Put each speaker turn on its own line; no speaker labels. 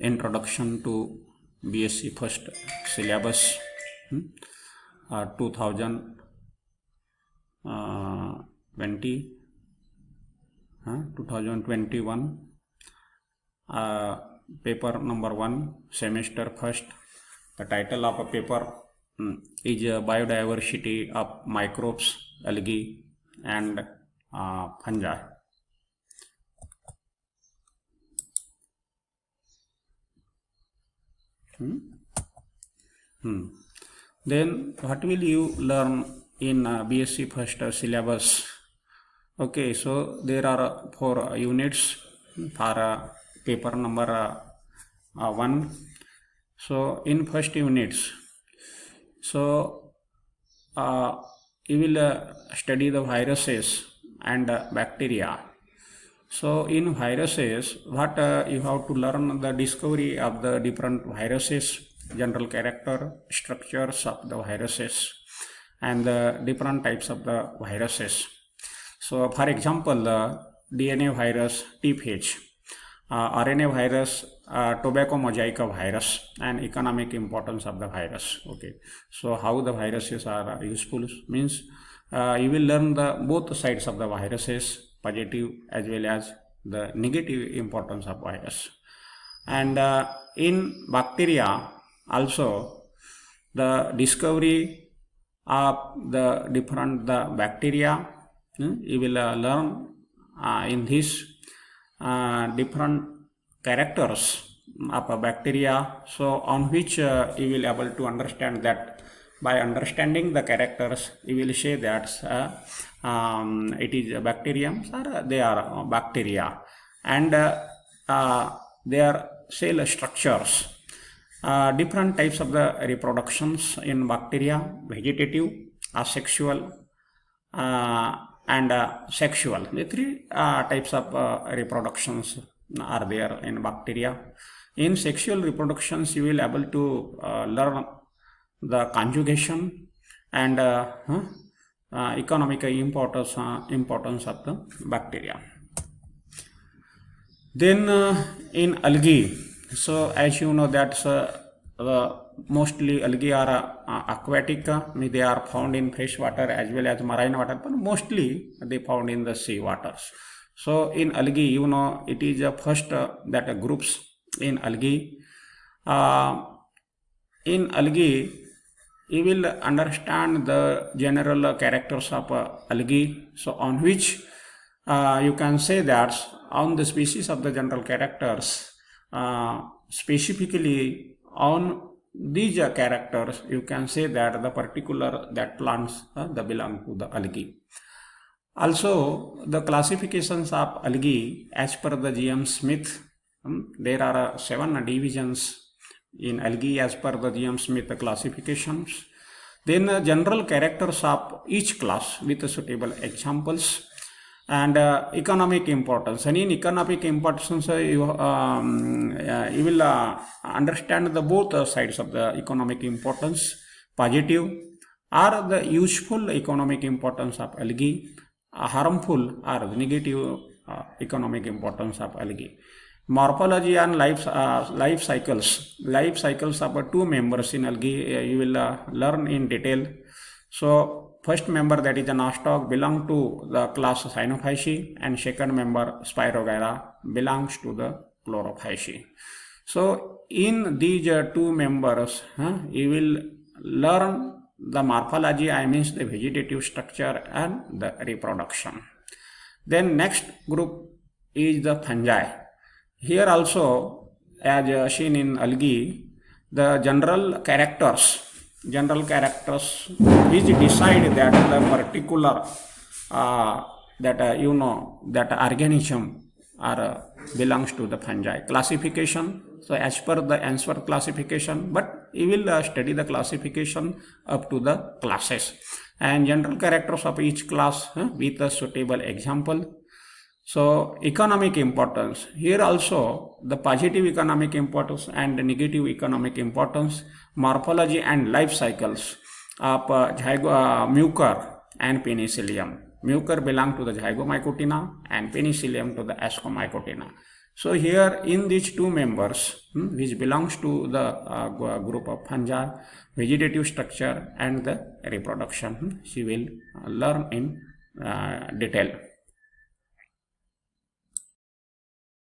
Introduction to B.Sc first syllabus 2021 paper number 1 semester first. The title of a paper is Biodiversity of Microbes, Algae and Fungi. Then what will you learn in B.Sc first syllabus? Okay, so there are 4 units for paper number 1. So in first units, so you will study the viruses and bacteria. So in viruses, what you have to learn the discovery of the different viruses, general character, structures of the viruses, and the different types of the viruses. So for example, the DNA virus, TPH, RNA virus, tobacco mosaic virus, and economic importance of the virus. Okay, so how the viruses are useful means you will learn the both sides of the viruses, positive as well as the negative importance of virus. And in bacteria also, the discovery of the different bacteria, you will learn in this different characters of a bacteria, so on which you will able to understand that. By understanding the characters, you will say that it is a bacterium or they are bacteria, and their cell structures, different types of the reproductions in bacteria, vegetative, asexual, and sexual. The 3 types of reproductions are there in bacteria. In sexual reproductions, you will able to learn the conjugation and economic importance of the bacteria. Then in algae, so as you know that mostly algae are aquatic, they are found in fresh water as well as marine water, but mostly they found in the sea waters. So in algae, you know, it is first that groups in algae. In algae, you will understand the general characters of algae, so on which you can say that on the species of the general characters, specifically on these characters, you can say that the particular that plants that belong to the algae. Also, the classifications of algae as per the G.M. Smith, there are 7 divisions in algae as per the G.M. Smith classifications. Then general characters of each class with suitable examples, and economic importance. And in economic importance, you will understand the both sides of the economic importance, positive or the useful economic importance of algae, harmful or the negative economic importance of algae. Morphology and life cycles of 2 members in algae you will learn in detail. So first member, that is a nostoc, belong to the class Cyanophyceae, and second member Spirogyra belongs to the Chlorophyceae. So in these 2 members, you will learn the morphology, I mean the vegetative structure and the reproduction. Then next group is the fungi. Here also, as seen in algae, the general characters which decide that the particular that organism belongs to the fungi. Classification, so as per the answer classification, but you will study the classification up to the classes and general characters of each class with a suitable example. So economic importance, here also the positive economic importance and the negative economic importance, morphology and life cycles of mucor and penicillium. Mucor belong to the Zygomycotina and penicillium to the Ascomycotina. So here in these two members, which belongs to the group of fungi, vegetative structure and the reproduction, she will learn in detail.